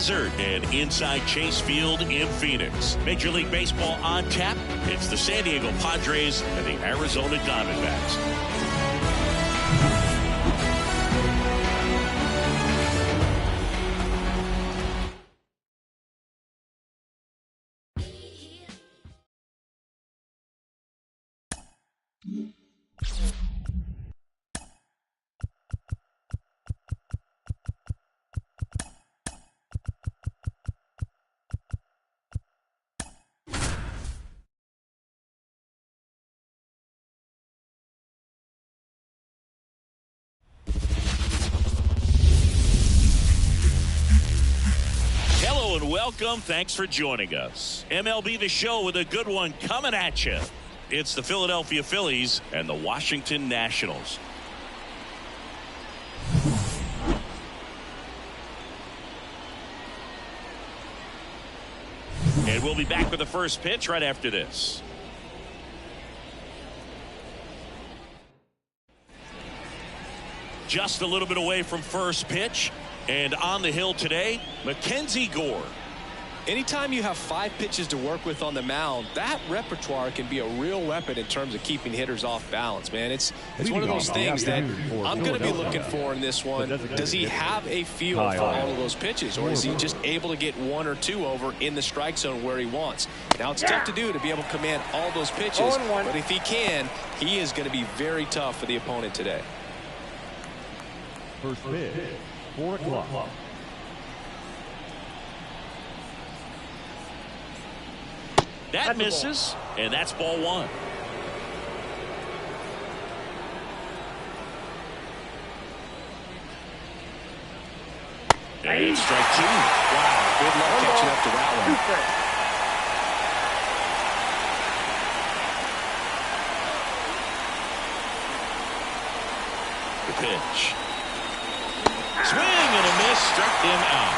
Desert and inside Chase Field in Phoenix. Major League Baseball on tap. It's the San Diego Padres and the Arizona Diamondbacks. Hello and welcome. Thanks for joining us. MLB The Show with a good one coming at you. It's the Philadelphia Phillies and the Washington Nationals. And we'll be back with the first pitch right after this. Just a little bit away from first pitch. And on the hill today, Mackenzie Gore. Anytime you have 5 pitches to work with on the mound, that repertoire can be a real weapon in terms of keeping hitters off balance, man. It's one of those things that I'm going to be looking for in this one. Does he have a feel for all of those pitches, or is he just able to get 1 or 2 over in the strike zone where he wants? Now, it's tough to do to be able to command all those pitches, but if he can, he is going to be very tough for the opponent today. First pitch, 4 o'clock. That misses, and that's ball 1. And strike 2. Wow, good luck catching up to that one. The pitch. Swing and a miss, struck him out.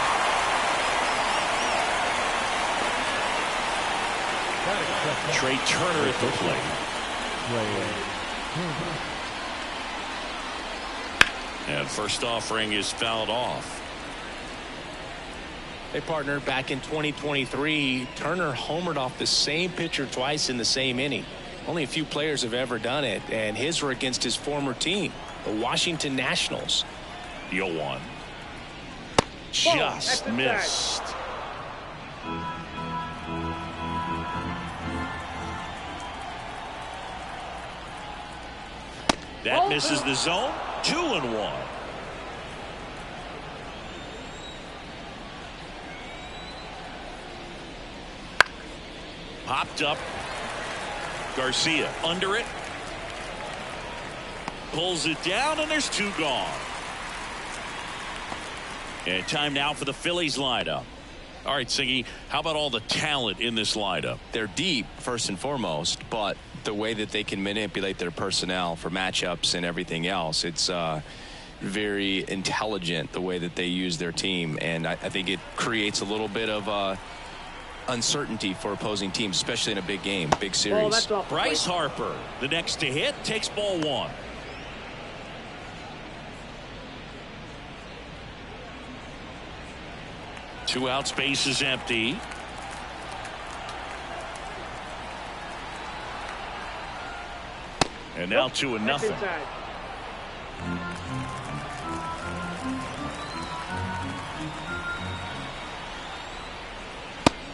Trey Turner at the plate. And first offering is fouled off. Hey, partner, back in 2023, Turner homered off the same pitcher twice in the same inning. Only a few players have ever done it, and his were against his former team, the Washington Nationals. Deal 1. Just missed. That misses the zone. 2-1. Popped up. Garcia under it. Pulls it down, and there's 2 gone. And time now for the Phillies lineup. All right, Siggy, how about all the talent in this lineup? They're deep, first and foremost, but the way that they can manipulate their personnel for matchups and everything else, it's very intelligent the way that they use their team. And I think it creates a little bit of uncertainty for opposing teams, especially in a big game, big series. Bryce Harper, the next to hit, takes ball 1. Two outs, base is empty. And now 2-0.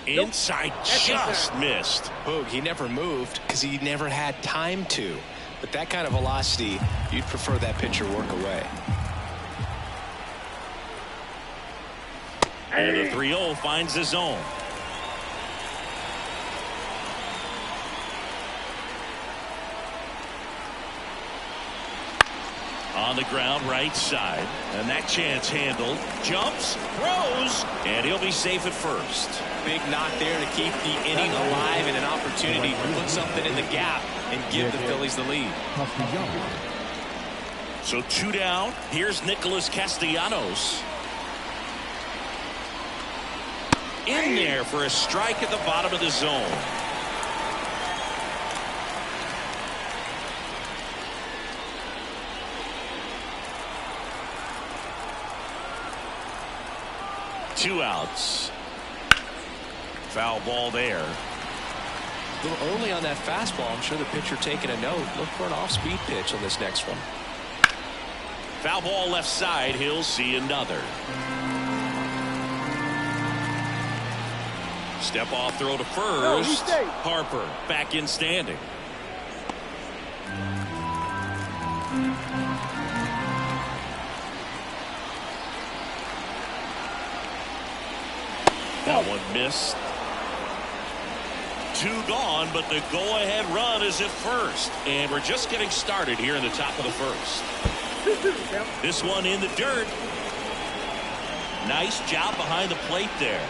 Inside, just missed. Boog, he never moved because he never had time to. But that kind of velocity, you'd prefer that pitcher work away. And the 3-0 finds the zone. On the ground, right side. And that chance handled. Jumps, throws, and he'll be safe at first. Big knock there to keep the inning alive and an opportunity to put something in the gap and give the Phillies the lead. So 2 down. Here's Nicholas Castellanos. In there for a strike at the bottom of the zone. 2 outs. Foul ball there. A little early on that fastball. I'm sure the pitcher taking a note. Look for an off-speed pitch on this next one. Foul ball left side. He'll see another. Step off throw to first. Harper back in standing. That one missed. 2 gone, but the go-ahead run is at first. And we're just getting started here in the top of the first. This one in the dirt. Nice job behind the plate there.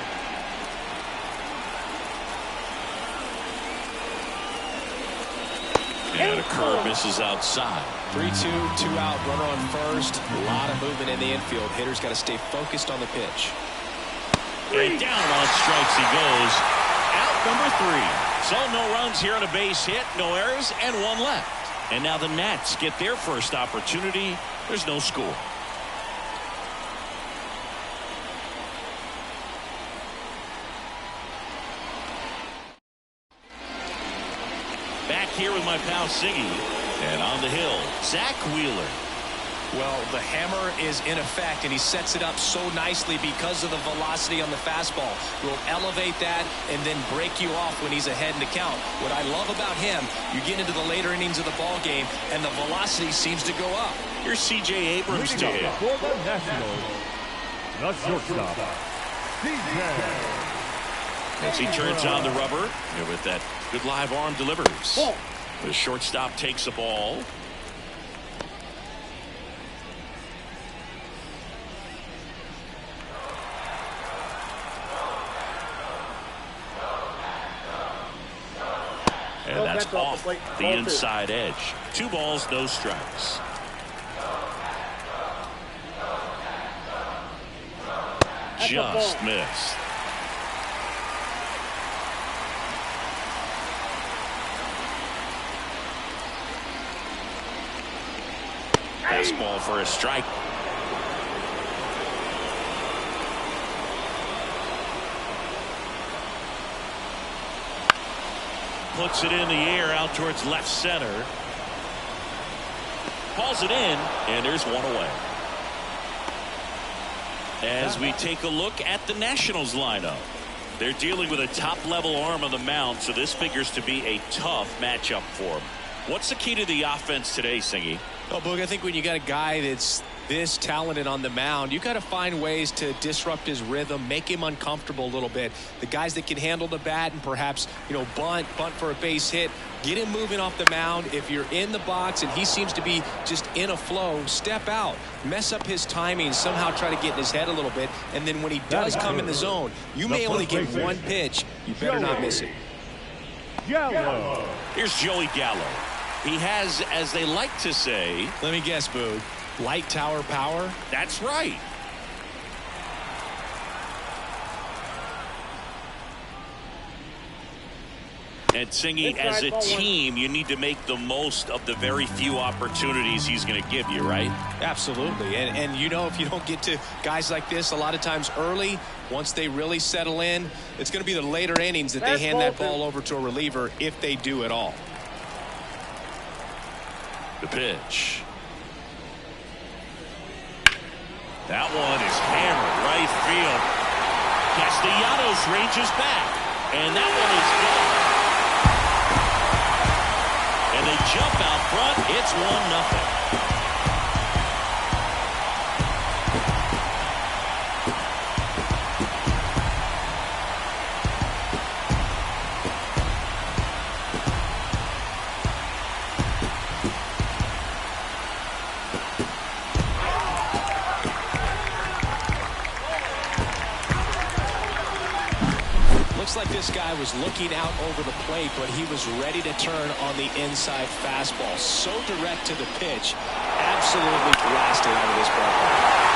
And a curve misses outside. 3-2, 2 out, runner on first. A lot of movement in the infield. Hitter's got to stay focused on the pitch. And down on strikes he goes. Out number 3. So no runs here on a base hit, no errors, and 1 left. And now the Nats get their first opportunity. There's no score. Back here with my pal Siggy. And on the hill, Zach Wheeler. Well, the hammer is in effect, and he sets it up so nicely because of the velocity on the fastball. Will elevate that and then break you off when he's ahead in the count. What I love about him, you get into the later innings of the ball game, and the velocity seems to go up. Here's C.J. Abrams to hit. For the Nationals, the shortstop, C.J. As he turns on the rubber, and with that good live arm delivers. The shortstop takes the ball. And that's off the inside edge. 2 balls, no strikes. Just missed. Fastball for a strike. Puts it in the air out towards left center. Calls it in, and there's 1 away. As we take a look at the Nationals lineup, they're dealing with a top-level arm on the mound, so this figures to be a tough matchup for them. What's the key to the offense today, Singy? Oh, Boog, I think when you got a guy that's this talented on the mound, you got to find ways to disrupt his rhythm, make him uncomfortable a little bit. The guys that can handle the bat and perhaps, bunt for a base hit, get him moving off the mound. If you're in the box and he seems to be just in a flow, step out, mess up his timing, somehow try to get in his head a little bit. And then when he does come in the zone, you may only get 1 pitch. You better not miss it. Gallo. Here's Joey Gallo. He has, as they like to say, let me guess, Boog, light tower power? That's right. And Singy, as a team, you need to make the most of the very few opportunities he's going to give you, right? Absolutely. And if you don't get to guys like this a lot of times early, once they really settle in, it's going to be the later innings that they hand that ball over to a reliever, if they do at all. The pitch. That one is hammered right field. Castellanos ranges back, and that one is gone. And they jump out front. It's 1-0. Looks like this guy was looking out over the plate, but he was ready to turn on the inside fastball. So direct to the pitch. Absolutely blasted out of this ballpark.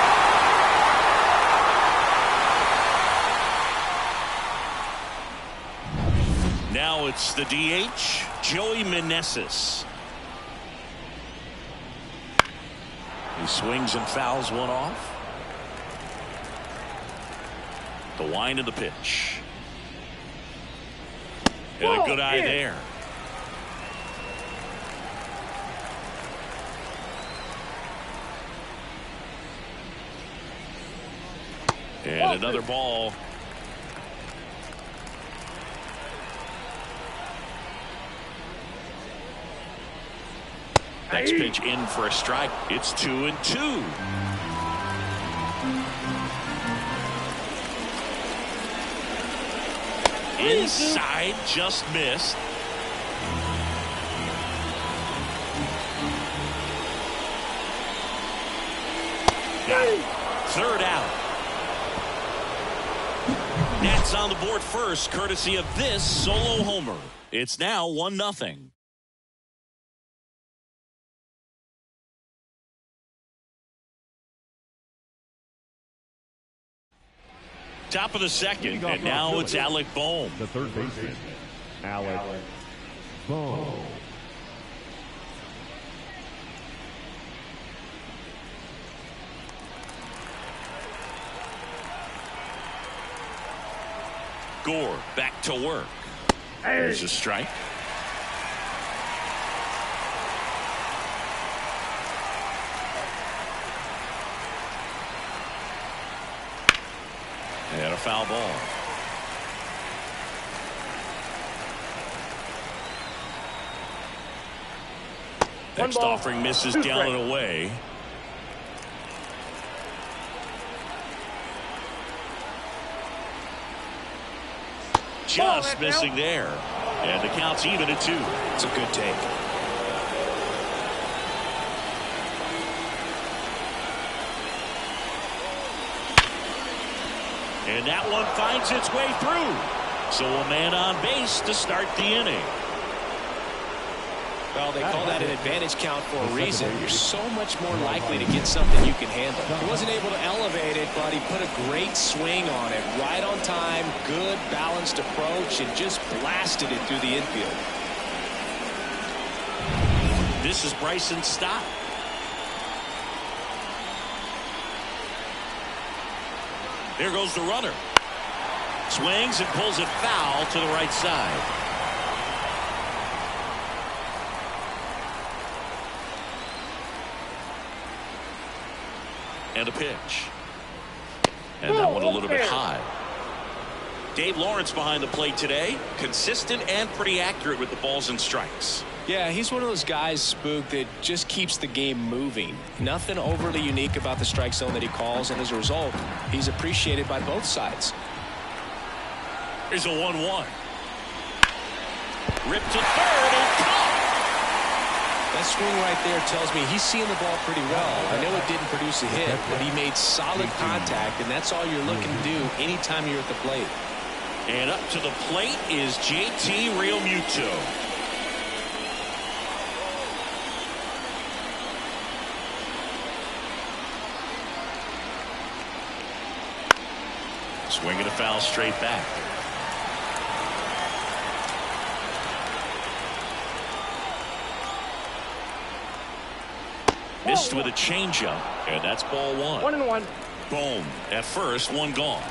Now it's the DH, Joey Meneses. He swings and fouls one off. The wind of the pitch. And a good eye there. And another ball. Next pitch in for a strike. It's 2-2. Inside, just missed. Got it. Third out. Nats on the board first, courtesy of this solo homer. It's now 1-0. Top of the second, and now it's Alec Bohm. The third baseman, Alec Bohm. Gore back to work. There's a strike. And a foul ball. Next offering misses down and away. Just missing there. And the count's even at 2. It's a good take. And that one finds its way through. So a man on base to start the inning. Well, they call that an advantage count for a reason. You're so much more likely to get something you can handle. He wasn't able to elevate it, but he put a great swing on it. Right on time, good balanced approach, and just blasted it through the infield. This is Bryson's stop. There goes the runner. Swings and pulls it foul to the right side. And a pitch. And that one a little bit high. Dave Lawrence behind the plate today. Consistent and pretty accurate with the balls and strikes. Yeah, he's one of those guys, Spook, that just keeps the game moving. Nothing overly unique about the strike zone that he calls, and as a result, he's appreciated by both sides. Here's a 1-1. Ripped to third and caught. That swing right there tells me he's seeing the ball pretty well. I know it didn't produce a hit, but he made solid contact, and that's all you're looking to do anytime you're at the plate. And up to the plate is JT Realmuto. Swinging a foul straight back. Missed with a changeup, and that's ball 1. 1-1. Boom. At first, one gone.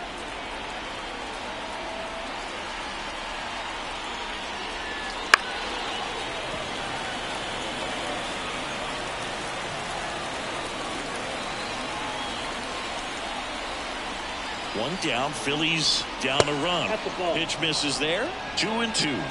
One down. Phillies down a run. Pitch misses there. 2-2.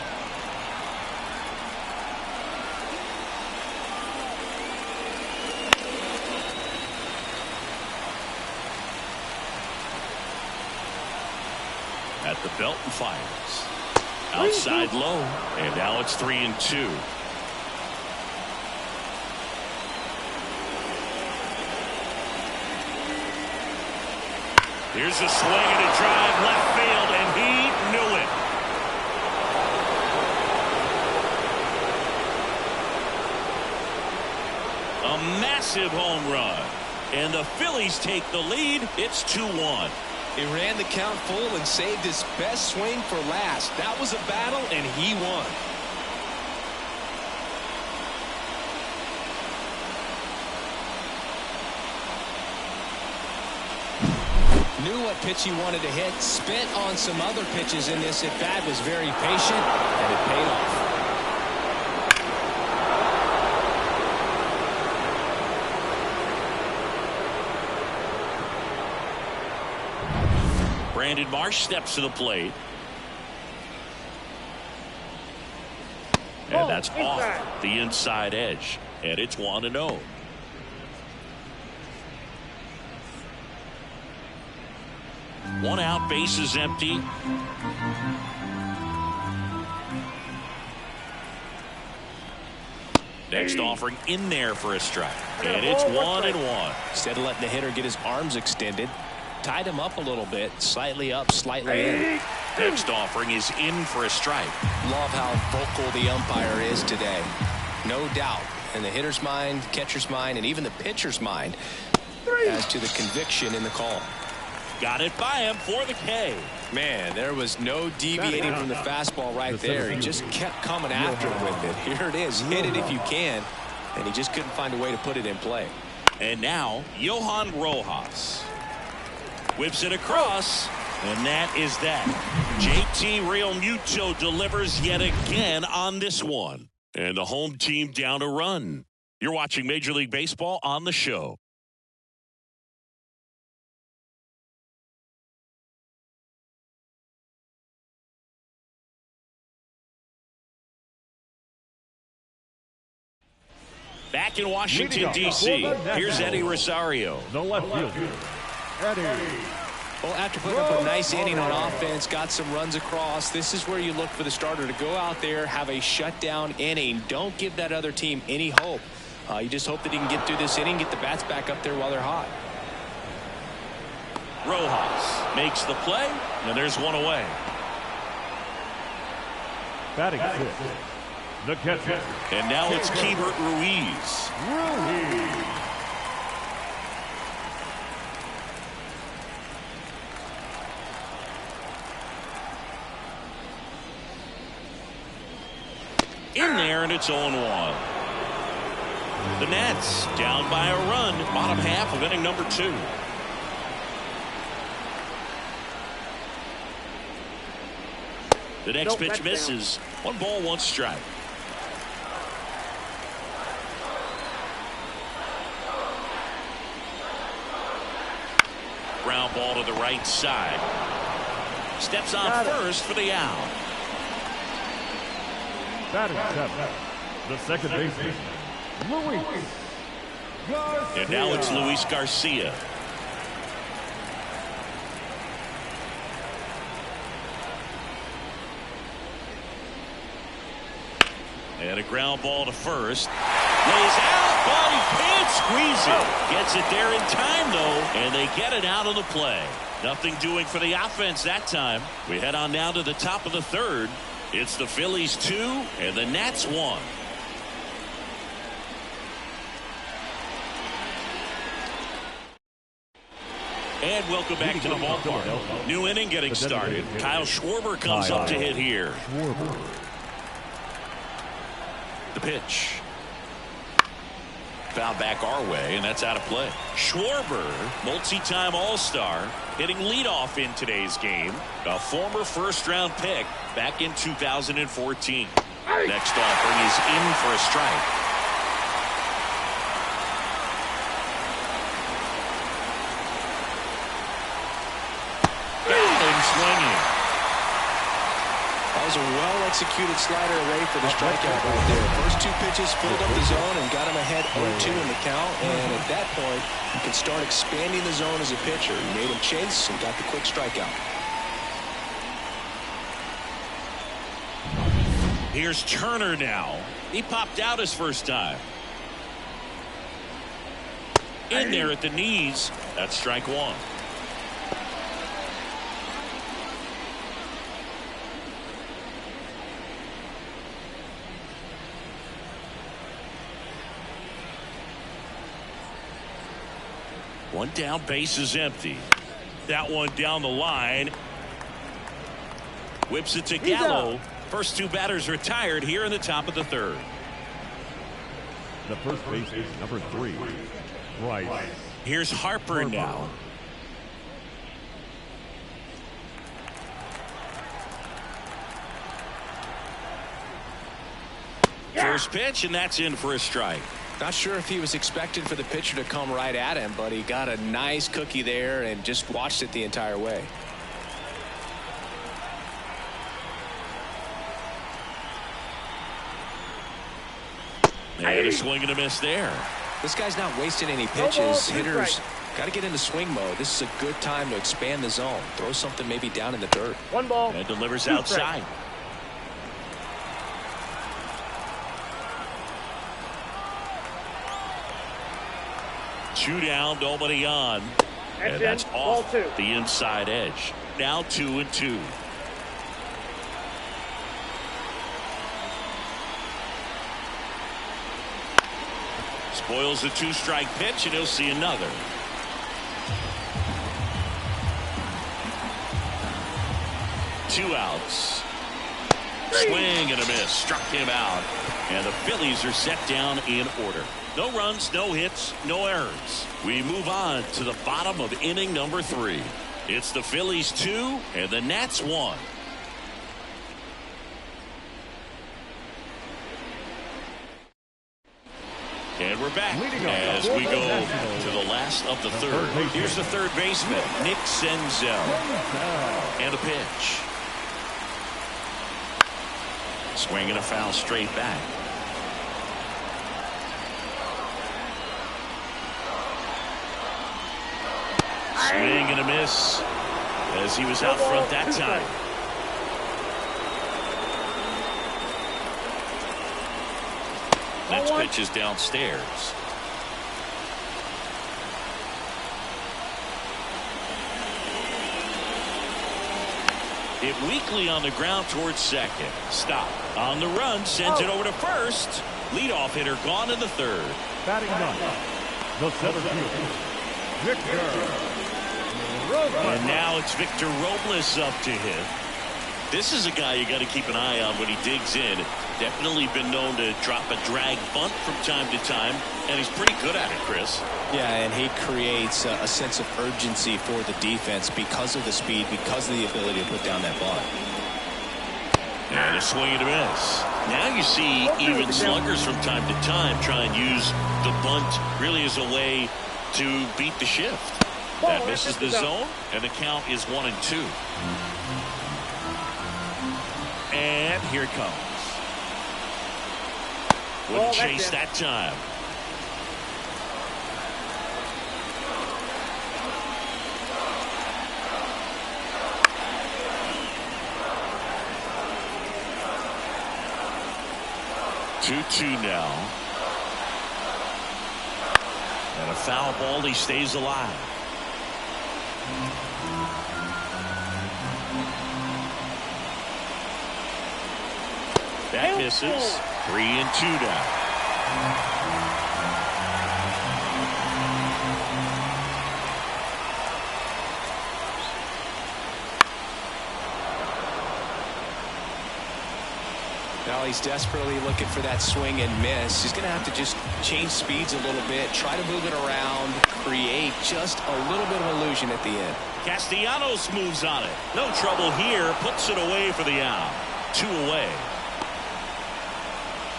At the belt and fires. Outside low. And now it's 3-2. Here's a swing and a drive left field, and he knew it. A massive home run. And the Phillies take the lead. It's 2-1. He ran the count full and saved his best swing for last. That was a battle, and he won. Knew what pitch he wanted to hit. Spent on some other pitches in this at-bat. Was very patient, and it paid off. Brandon Marsh steps to the plate. And that's off the inside edge. And it's 1-0. One out, bases empty. Next offering in there for a strike. And it's 1-1. Instead of letting the hitter get his arms extended, tied him up a little bit, slightly up, slightly in. Next offering is in for a strike. Love how vocal the umpire is today. No doubt. In the hitter's mind, catcher's mind, and even the pitcher's mind as to the conviction in the call. Got it by him for the K. Man, there was no deviating from the fastball right there. He just kept coming after him with it. Here it is. Hit it if you can. And he just couldn't find a way to put it in play. And now, Johan Rojas. Whips it across. And that is that. JT Realmuto delivers yet again on this one. And the home team down a run. You're watching Major League Baseball on the show. Back in Washington, D.C., here's Eddie Rosario. The left fielder, Eddie. Well, after putting up a nice inning on offense, got some runs across, this is where you look for the starter to go out there, have a shutdown inning. Don't give that other team any hope. You just hope that he can get through this inning, get the bats back up there while they're hot. Rojas makes the play, and there's one away. Batting fifth, the catcher. And now it's Keibert Ruiz. In there, and it's 0-1. The Nats down by a run, bottom half of inning number 2. The next pitch misses. 1 ball, 1 strike. Ground ball to the right side. Steps on first for the out. Batting seventh, the second baseman, Luis Garcia. And now it's Luis Garcia. And a ground ball to first. Lays out, but he can't squeeze it. Gets it there in time, though, and they get it out of the play. Nothing doing for the offense that time. We head on now to the top of the third. It's the Phillies 2 and the Nats 1. And welcome back to the ballpark. New inning getting started. Kyle Schwarber comes up to hit here. The pitch. Fouled back our way, and that's out of play. Schwarber, multi-time All-Star, hitting leadoff in today's game. A former first-round pick back in 2014. Next offering is in for a strike. And swinging. That was a well-executed slider away for the strikeout right there. First 2 pitches filled up the zone and got him ahead 0-2 in the count. And at that point, you can start expanding the zone as a pitcher. He made him chase and got the quick strikeout. Here's Turner now. He popped out his first time. In there at the knees. That's strike 1. One down, base is empty. That one down the line. Whips it to Gallo. First 2 batters retired here in the top of the third. The first baseman, number 3, Bryce. Here's Harper now. First pitch, and that's in for a strike. Not sure if he was expecting for the pitcher to come right at him, but he got a nice cookie there and just watched it the entire way. And a swing and a miss there. This guy's not wasting any pitches. Hitters got to get into swing mode. This is a good time to expand the zone. Throw something maybe down in the dirt. 1 ball. And delivers outside. Two down, nobody on. And that's off the inside edge. Now 2-2. Spoils the 2-strike pitch, and he'll see another. Two outs. Swing and a miss. Struck him out. And the Phillies are set down in order. No runs, no hits, no errors. We move on to the bottom of inning number 3. It's the Phillies 2 and the Nats 1. And we're back as we go to the last of the third. Here's the third baseman, Nick Senzel. And a pitch. Swing and a foul straight back. Swing and a miss as he was out front that time. Next pitch is downstairs. Hit weakly on the ground towards second. Stop. On the run, sends it over to first. Leadoff hitter gone in the third. Batting ninth, the center fielder, Victor. And now it's Victor Robles up to hit. This is a guy you got to keep an eye on when he digs in. Definitely been known to drop a drag bunt from time to time, and he's pretty good at it, Chris. Yeah, and he creates a sense of urgency for the defense because of the speed, because of the ability to put down that bunt. And a swing and a miss. Now you see even sluggers from time to time try and use the bunt really as a way to beat the shift. That misses the zone, and the count is 1-2. And here it comes. Wouldn't chase that time. Two now. And a foul ball. He stays alive. That misses. 3-2 now. Now he's desperately looking for that swing and miss. He's going to have to just change speeds a little bit, try to move it around, create just a little bit of illusion at the end. Castellanos moves on it. No trouble here. Puts it away for the out. 2 away.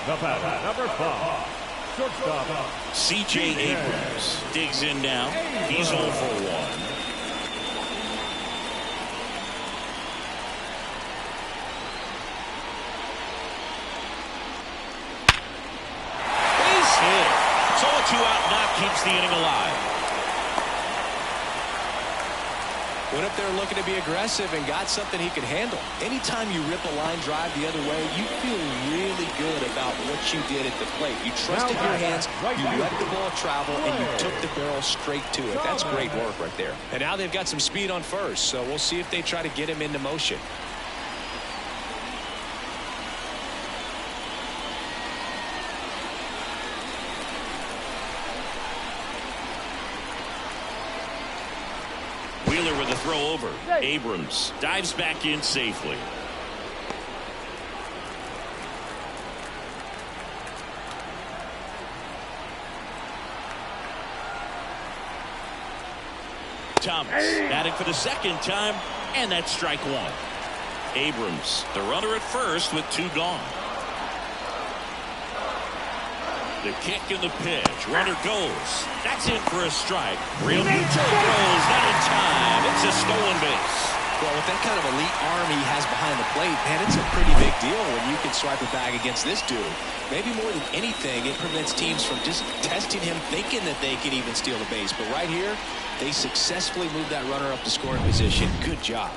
The batter, number 5, shortstop, C.J. Abrams digs in now. He's 0 for 1. Base hit. So a 2-out knock keeps the inning alive. Went up there looking to be aggressive and got something he could handle. Anytime you rip a line drive the other way, you feel really good about what you did at the plate. You trusted your hands, you let the ball travel, and you took the barrel straight to it. That's great work right there. And now they've got some speed on first, so we'll see if they try to get him into motion. Wheeler with a throw over. Abrams dives back in safely. Thomas batting for the second time, and that's strike 1. Abrams, the runner at first with 2 gone. The kick and the pitch. Runner goes. That's in for a strike. Real Muto throws. Not in time. It's a stolen base. Well, with that kind of elite arm he has behind the plate, man, it's a pretty big deal when you can swipe a bag against this dude. Maybe more than anything, it prevents teams from just testing him, thinking that they can even steal the base. But right here, they successfully moved that runner up to scoring position. Good job.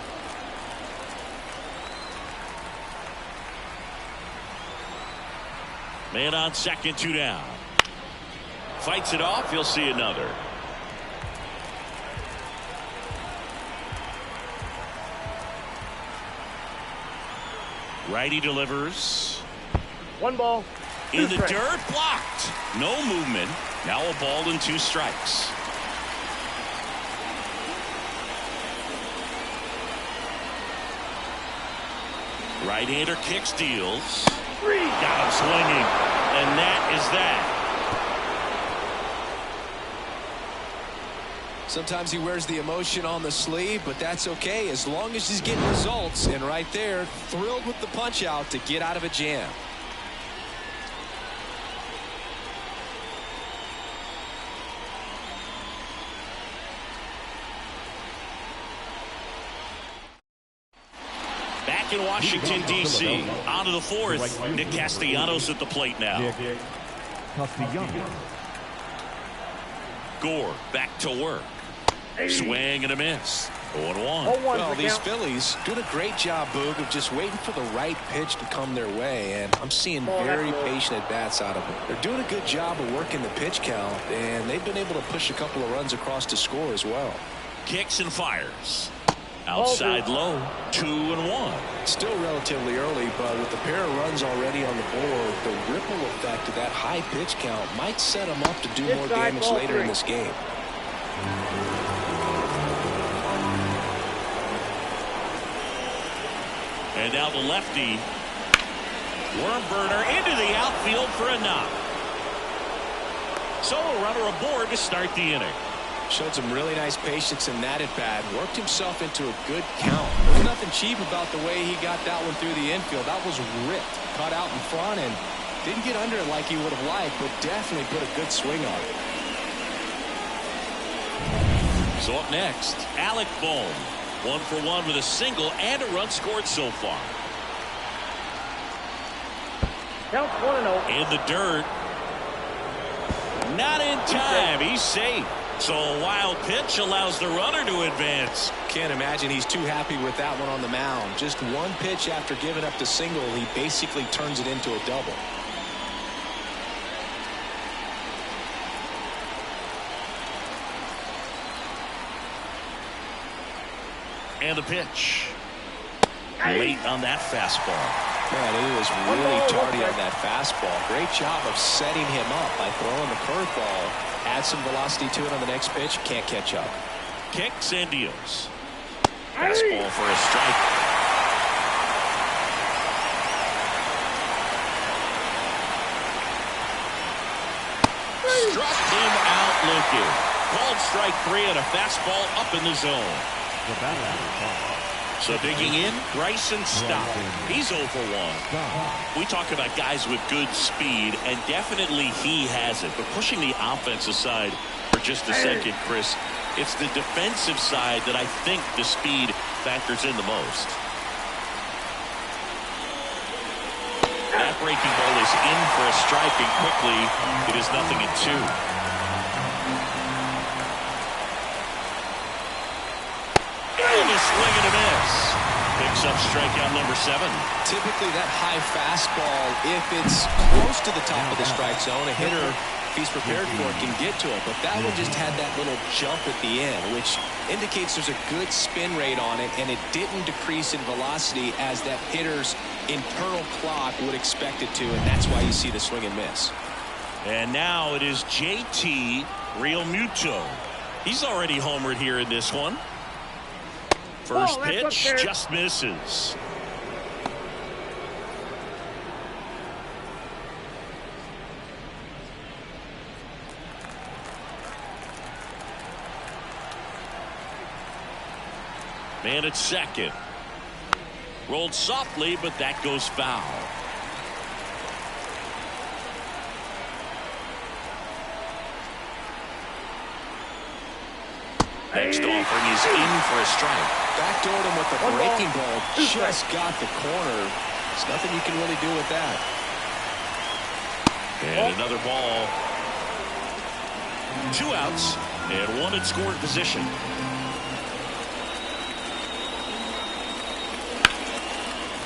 Man on second, 2 down. Fights it off. He'll see another. Righty delivers. 1 ball. In the dirt, blocked. No movement. Now a ball and 2 strikes. Right-hander kicks, deals. Got him swinging. And that is that. Sometimes he wears the emotion on the sleeve, but that's okay as long as he's getting results. And right there, thrilled with the punch out to get out of a jam. Back in Washington, D.C. On to the 4th. Nick Castellanos at the plate now. Castellanos. Gore back to work. Swing and a miss. 0-1. Well, these Phillies doing a great job, Boog, of just waiting for the right pitch to come their way, and I'm seeing very patient at-bats out of them. They're doing a good job of working the pitch count, and they've been able to push a couple of runs across to score as well. Kicks and fires. Outside low. 2-1. Still relatively early, but with the pair of runs already on the board, the ripple effect of that high pitch count might set them up to do more damage later in this game. And now the lefty. Worm burner into the outfield for a knock. So a runner aboard to start the inning. Showed some really nice patience in that at-bat. Worked himself into a good count. There's nothing cheap about the way he got that one through the infield. That was ripped. Cut out in front and didn't get under it like he would have liked, but definitely put a good swing on it. So up next, Alec Bohm. 1 for 1 with a single and a run scored so far. Count 1-0. In the dirt. Not in time. He's safe. So a wild pitch allows the runner to advance. Can't imagine he's too happy with that one on the mound. Just one pitch after giving up the single, he basically turns it into a double. And the pitch. Late on that fastball. Man, he was really tardy on that fastball. Great job of setting him up by throwing the curveball. Add some velocity to it on the next pitch. Can't catch up. Kicks and deals. Fastball for a strike. Struck him out looking. Called strike 3 and a fastball up in the zone. So digging in, Bryson Stott. He's 0 for 1. We talk about guys with good speed, and definitely he has it. But pushing the offense aside for just a second, Chris, it's the defensive side that I think the speed factors in the most. That breaking ball is in for a strike, and quickly it is 0-2. Swing and a miss. Picks up strikeout number 7. Typically that high fastball, if it's close to the top of the strike zone, a hitter, if he's prepared for it, can get to it. But that one just had that little jump at the end, which indicates there's a good spin rate on it, and it didn't decrease in velocity as that hitter's internal clock would expect it to, and that's why you see the swing and miss. And now it is JT Realmuto. He's already homered here in this one. First pitch just misses. Man at second. Rolled softly, but that goes foul. Next offering is in for a strike. Backdoored him with the breaking ball. Just got the corner. There's nothing you can really do with that. And another ball. 2 outs and 1 in scoring position.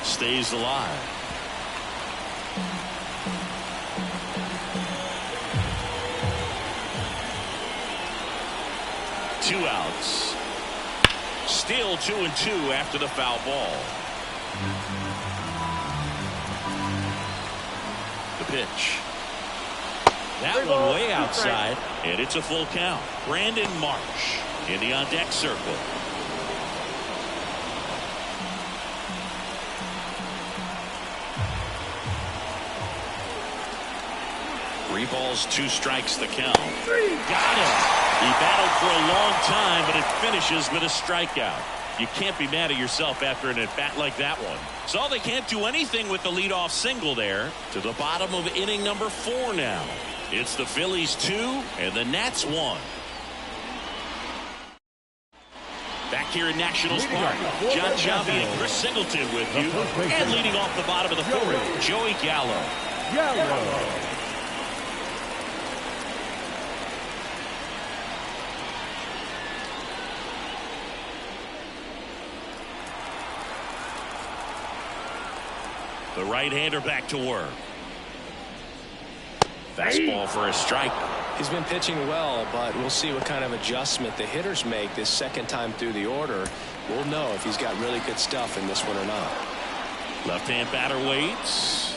Stays alive. Two outs. Still 2-2 after the foul ball. The pitch. That one way outside, and it's a full count. Brandon Marsh in the on-deck circle. Three balls, 2 strikes the count. Got him. He battled for a long time, but it finishes with a strikeout. You can't be mad at yourself after an at-bat like that one. So they can't do anything with the leadoff single there. To the bottom of inning number 4 now. It's the Phillies 2 and the Nats 1. Back here in Nationals Park, John Chaffee and Chris Singleton with you. And leading off the bottom of the 4th, Joey Gallo. The right-hander back to work. Fastball for a strike. He's been pitching well, but we'll see what kind of adjustment the hitters make this second time through the order. We'll know if he's got really good stuff in this one or not. Left-hand batter waits.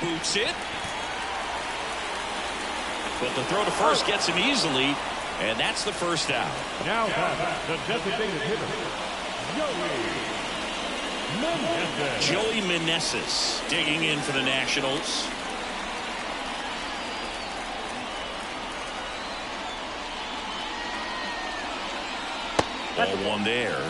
Boots it. But the throw to first gets him easily, and that's the first out. Now the designated hitter, Joey Meneses digging in for the Nationals. Ball 1 there.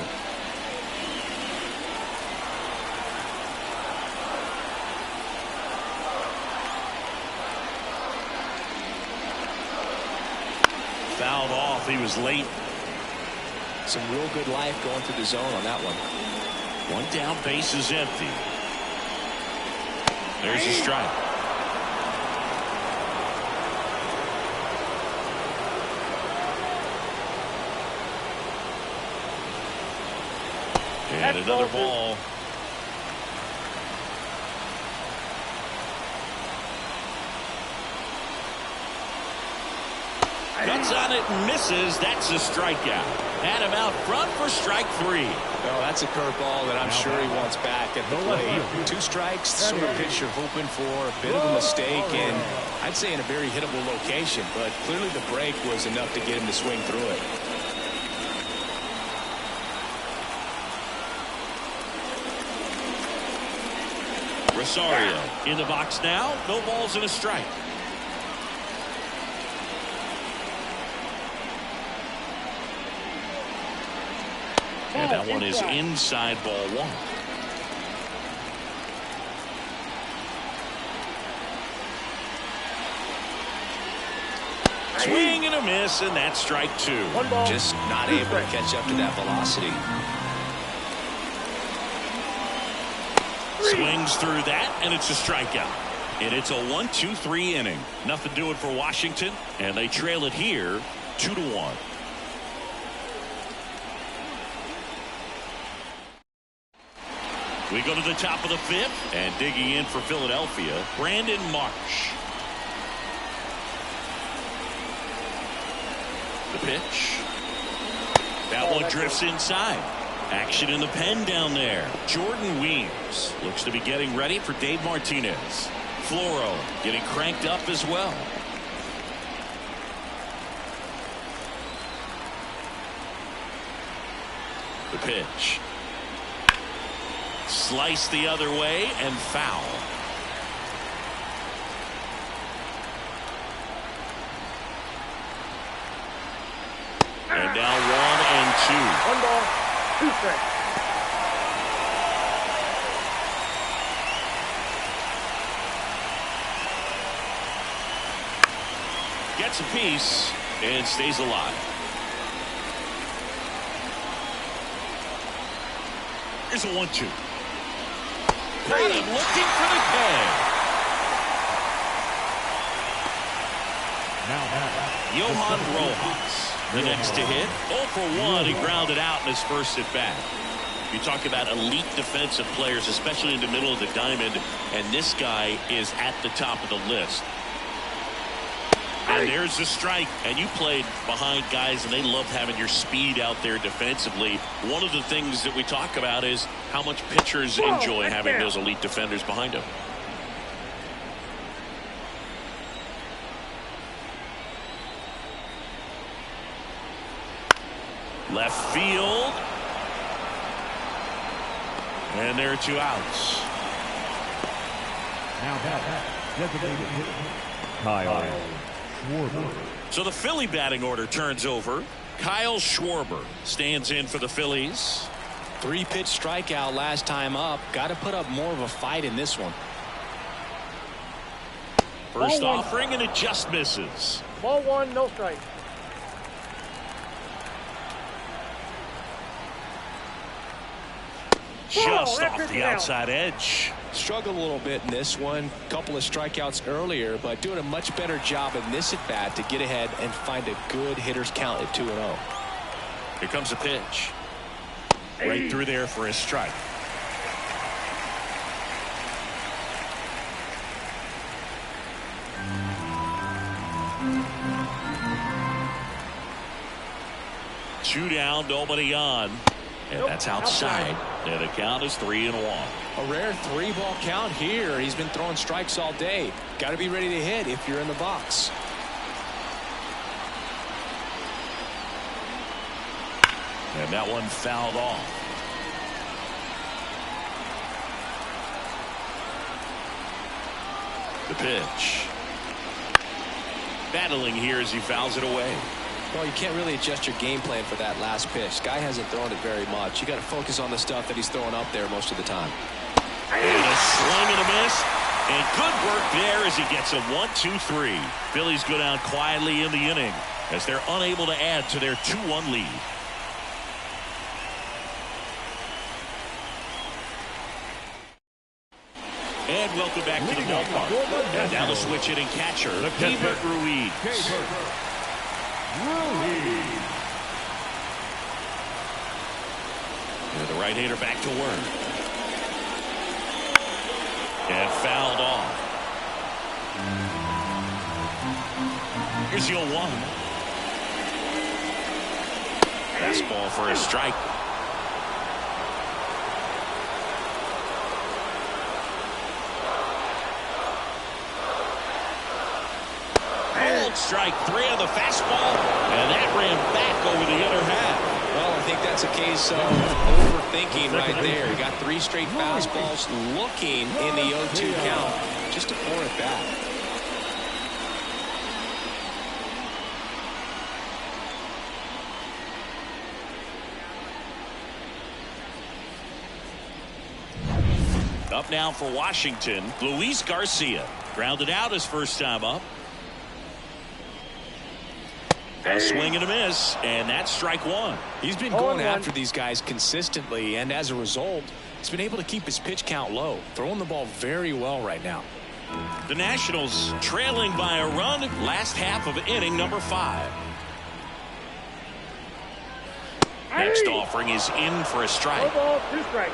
Fouled off. He was late. Some real good life going through the zone on that one. 1 down, base is empty. There's a strike. And another ball. Cuts on it and misses. That's a strikeout. Had him out front for strike 3. Oh, that's a curveball that I'm sure he wants back at the plate. 2 strikes, sort of pitch you're hoping for. A bit of a mistake, and I'd say in a very hittable location. But clearly the break was enough to get him to swing through it. Rosario in the box now. No balls and a strike. And that one is inside, ball 1. Swing and a miss, and that's strike 2. Just not able to catch up to that velocity. Swings through that, and it's a strikeout. And it's a 1-2-3 inning. Nothing doing for Washington, and they trail it here 2-1. We go to the top of the 5th, and digging in for Philadelphia, Brandon Marsh. The pitch. That one drifts inside. Action in the pen down there. Jordan Weems looks to be getting ready for Dave Martinez. Floro getting cranked up as well. The pitch. Slice the other way and foul. And now 1-2. 1 ball, 2 strikes. outs apiece and stays alive. Here's a 1-2. Brady looking for the tag. Johan Rojas, the next to hit. 0 for 1. He grounded out in his first at bat. You talk about elite defensive players, especially in the middle of the diamond, and this guy is at the top of the list. And there's the strike. And you played behind guys, and they loved having your speed out there defensively. One of the things that we talk about is how much pitchers enjoy having those elite defenders behind them. Left field. And there are 2 outs. Now designated hitter, Kyle Schwarber. So the Philly batting order turns over. Kyle Schwarber stands in for the Phillies. 3-pitch strikeout last time up. Got to put up more of a fight in this one. First offering, and it just misses. Ball 1, no strike. Just off the outside edge. Struggled a little bit in this one. Couple of strikeouts earlier, but doing a much better job in this at bat to get ahead and find a good hitter's count at 2-0. Here comes a pitch. Right through there for a strike. Two down, nobody on. And that's outside. And the count is 3-1. A rare 3-ball count here. He's been throwing strikes all day. Got to be ready to hit if you're in the box. And that one fouled off. The pitch. Battling here as he fouls it away. Well, you can't really adjust your game plan for that last pitch. Guy hasn't thrown it very much. You got to focus on the stuff that he's throwing up there most of the time. And a swing and a miss. And good work there as he gets a 1-2-3. Phillies go down quietly in the inning as they're unable to add to their 2-1 lead. And welcome back to the ballpark. And now the switch hitting catcher, Keibert Ruiz. And the right-hander back to work. And fouled off. Here's the 0-1. Fastball for a strike. Strike 3 on the fastball, and that ran back over the other half. Well, I think that's a case of overthinking right there. He got 3 straight fastballs looking in the 0-2 count. Just a poor at bat. Up now for Washington, Luis Garcia. Grounded out his first time up. A swing and a miss, and that's strike 1. He's been going after these guys consistently, and as a result, he's been able to keep his pitch count low, throwing the ball very well right now. The Nationals trailing by a run, last half of inning number 5. Next offering is in for a strike. 1 ball, 2 strikes.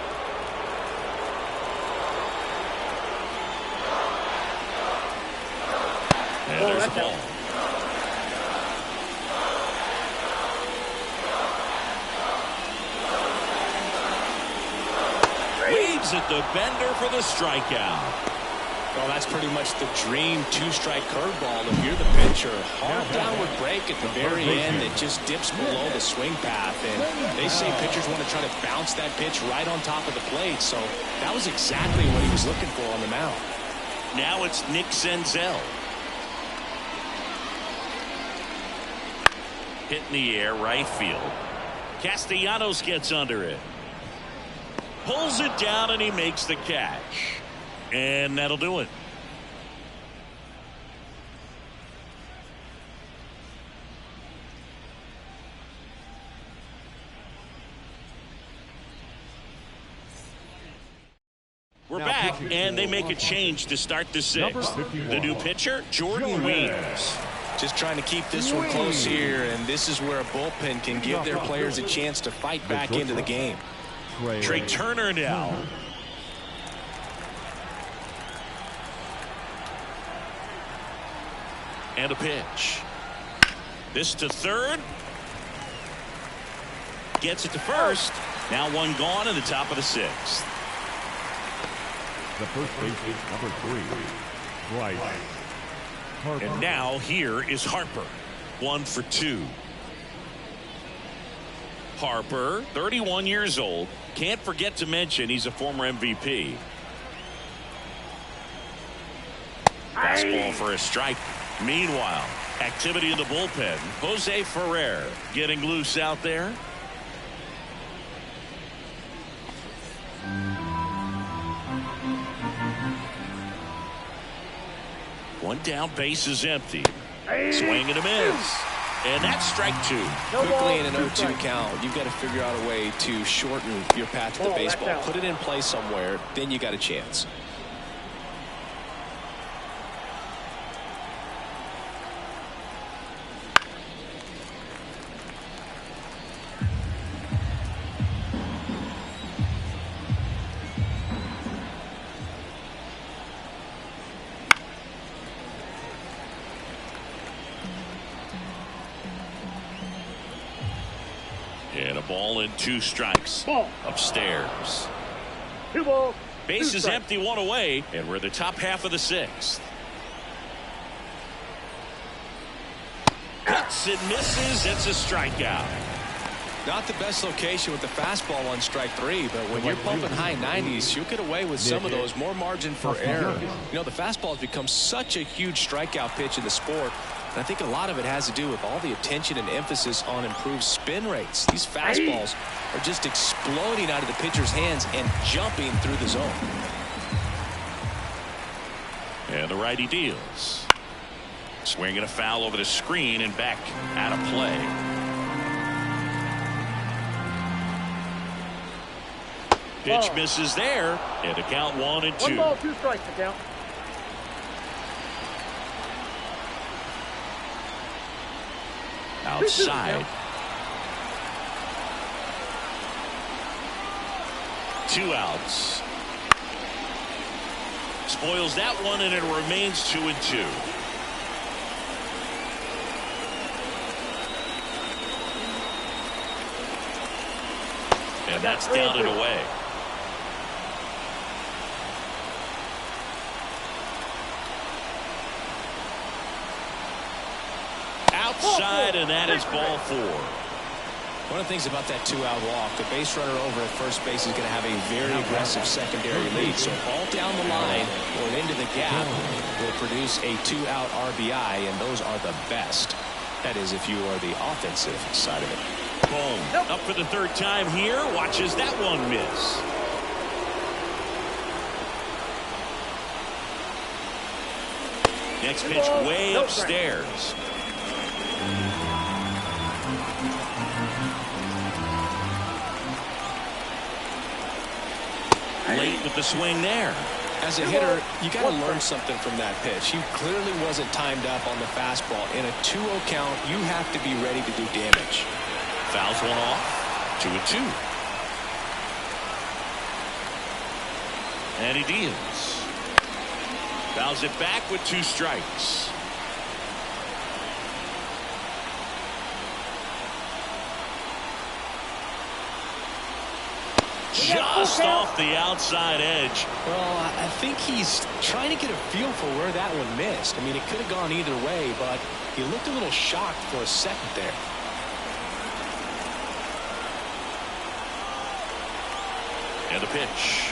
And there's the ball. Leads at the bender for the strikeout. Well, that's pretty much the dream 2-strike curveball if you're the pitcher. Hard downward break at the very end that just dips below the swing path. And they say pitchers want to try to bounce that pitch right on top of the plate. So that was exactly what he was looking for on the mound. Now it's Nick Senzel. Hit in the air, right field. Castellanos gets under it. Pulls it down, and he makes the catch. And that'll do it. We're back, and they make a change to start the sixth. The new pitcher, Jordan Weems. Just trying to keep this one close here, and this is where a bullpen can give their players a chance to fight back into the game. Trey Turner now. And a pitch. This to third. Gets it to first. Now one gone in the top of the sixth. The first baseman, number 3, Bryce Harper. And now here is Harper. 1 for 2. Harper, 31 years old. Can't forget to mention he's a former MVP. Fastball for a strike. Meanwhile, activity in the bullpen. Jose Ferrer getting loose out there. One down, base is empty. Swing and a miss. And that's strike 2. Quickly in an 0-2 count, you've got to figure out a way to shorten your path to the baseball. Put it in play somewhere, then you got a chance. And a ball and 2 strikes. Upstairs. 2 balls. Base is empty, 1 away, and we're the top half of the 6th. Hits and misses. It's a strikeout. Not the best location with the fastball on strike 3, but when you're pumping high 90s, you'll get away with some of those. More margin for error. You know, the fastball has become such a huge strikeout pitch in the sport. And I think a lot of it has to do with all the attention and emphasis on improved spin rates. These fastballs are just exploding out of the pitcher's hands and jumping through the zone. And the righty deals. Swinging a foul over the screen and back out of play. Pitch misses there, and the count 1 and 2. 1 ball, 2 strikes to count. Outside. 2 outs. Spoils that one, and it remains 2 and 2. And that's down and away. Outside, and that is ball 4. One of the things about that 2-out walk, the base runner over at first base is going to have a very aggressive secondary lead. So all down the line or into the gap will produce a 2-out RBI, and those are the best. That is, if you are the offensive side of it. Boom. Up for the 3rd time here. Watches that one miss. Next pitch way upstairs. Late with the swing there. As a hitter, you got to learn something from that pitch. He clearly wasn't timed up on the fastball. In a 2-0 count, you have to be ready to do damage. Fouls one off. 2 and 2. And he deals. Fouls it back with 2 strikes. Just off the outside edge. Well, I think he's trying to get a feel for where that one missed. I mean, it could have gone either way, but he looked a little shocked for a second there. And the pitch.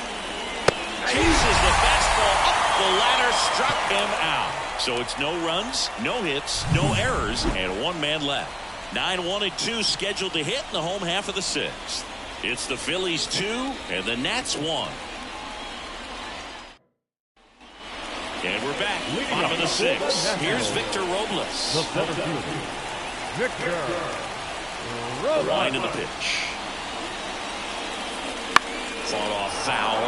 Chases the fastball up the ladder, struck him out. So it's no runs, no hits, no errors, and 1 man left. 9-1 and 2 scheduled to hit in the home half of the 6th. It's the Phillies 2 and the Nats 1. And we're back. Bottom of the 6th. Here's Victor Robles. The center fielder, Victor The line in the pitch. Fought off foul.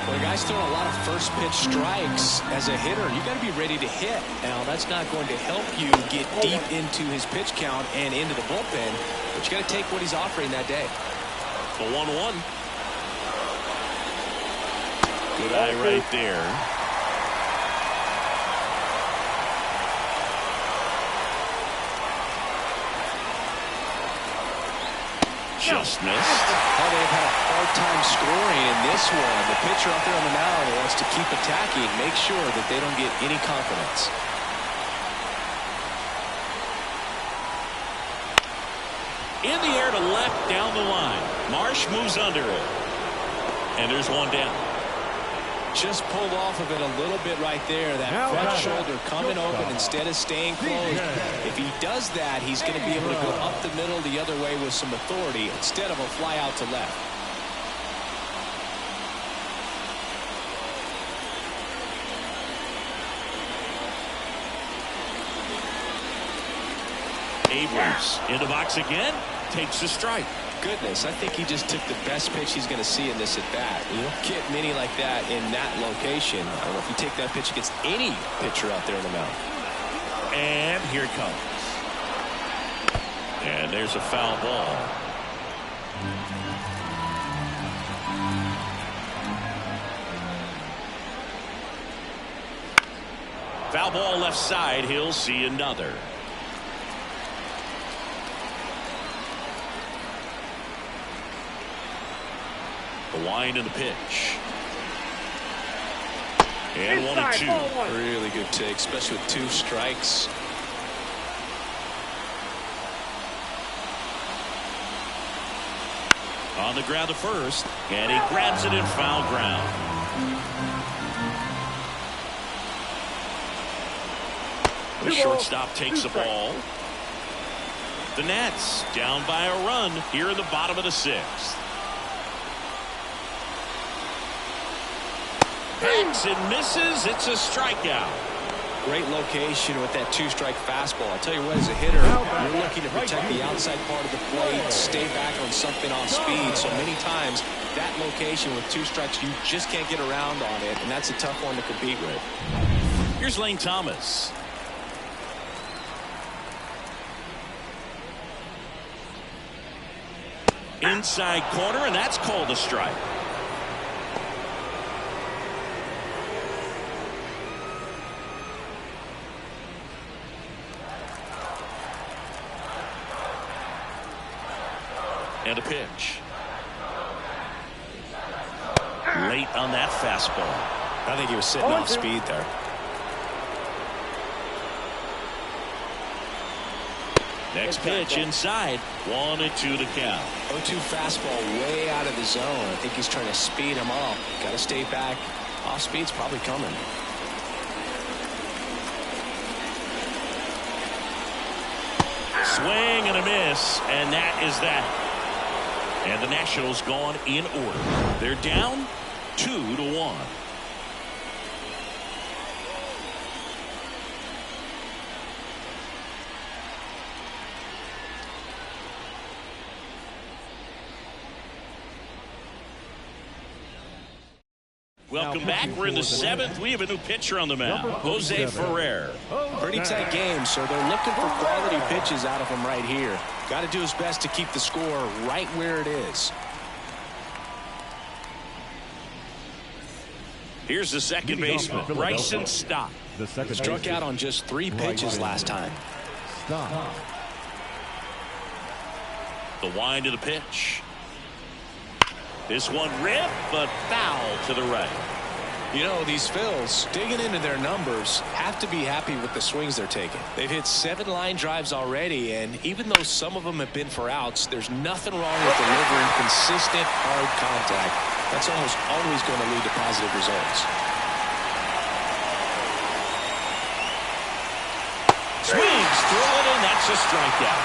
Well, the guy's throwing a lot of first pitch strikes. As a hitter, you got to be ready to hit. Now, that's not going to help you get deep into his pitch count and into the bullpen, but you got to take what he's offering that day. The 1-1. Good eye right there. Just missed. Well, they've had a hard time scoring in this one. The pitcher out there on the mound wants to keep attacking, make sure that they don't get any confidence. In the air to left down the line. Marsh moves under it. And there's one down. Just pulled off of it a little bit right there. That front shoulder coming open instead of staying closed. If he does that, he's going to be able to go up the middle the other way with some authority instead of a fly out to left. Abrams in the box again. Takes a strike. Goodness, I think he just took the best pitch he's going to see in this at bat. You don't get many like that in that location. I don't know if you take that pitch against any pitcher out there in the mound. And here it comes. And there's a foul ball. Foul ball left side. He'll see another. The wind and the pitch. And 1-2. Really good take, especially with 2 strikes. On the ground to first. And he grabs it in foul ground. The shortstop takes the ball. The Nats down by a run here in the bottom of the 6th. Hacks and misses. It's a strikeout. Great location with that 2-strike fastball. I'll tell you what, as a hitter, you're looking to protect the outside part of the plate, stay back on something off speed. So many times, that location with 2 strikes, you just can't get around on it, and that's a tough one to compete with. Here's Lane Thomas. Inside corner, and that's called a strike. And a pitch. Late on that fastball. I think he was sitting off speed there. Next pitch inside. 1-2 to count. 0-2 fastball way out of the zone. I think he's trying to speed him up. Got to stay back. Off speed's probably coming. Swing and a miss, and that is that. And the Nationals gone in order. They're down 2-1. Welcome back. We're in the 7th. We have a new pitcher on the mound, Jose Ferrer. Pretty tight game, so they're looking for quality pitches out of him right here. Got to do his best to keep the score right where it is. Here's the second baseman, Bryson Stott. Struck out on just 3 pitches last time. The wind of the pitch. This one ripped, but foul to the right. You know, these Phils, digging into their numbers, have to be happy with the swings they're taking. They've hit 7 line drives already, and even though some of them have been for outs, there's nothing wrong with delivering consistent, hard contact. That's almost always going to lead to positive results. Swings through it, and that's a strikeout.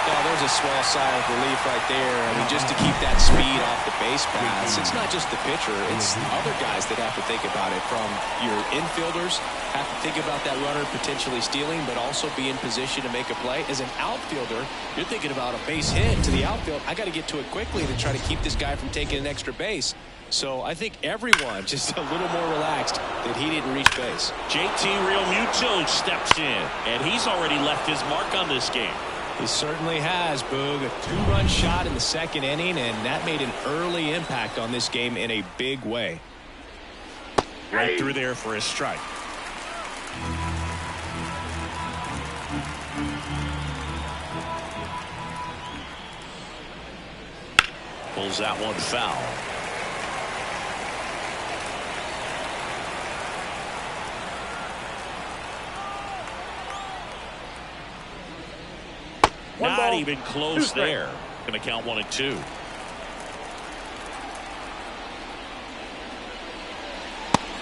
Oh, there's a small sigh of relief right there. I mean, just to keep that speed off the base paths. It's not just the pitcher. It's other guys that have to think about it. From your infielders, have to think about that runner potentially stealing, but also be in position to make a play. As an outfielder, you're thinking about a base hit to the outfield. I got to get to it quickly to try to keep this guy from taking an extra base. So I think everyone just a little more relaxed that he didn't reach base. JT Realmuto steps in, and he's already left his mark on this game. He certainly has, Boog. A two-run shot in the second inning, and that made an early impact on this game in a big way. Right through there for a strike. Pulls that one foul. Not even close there. Going to count 1-2.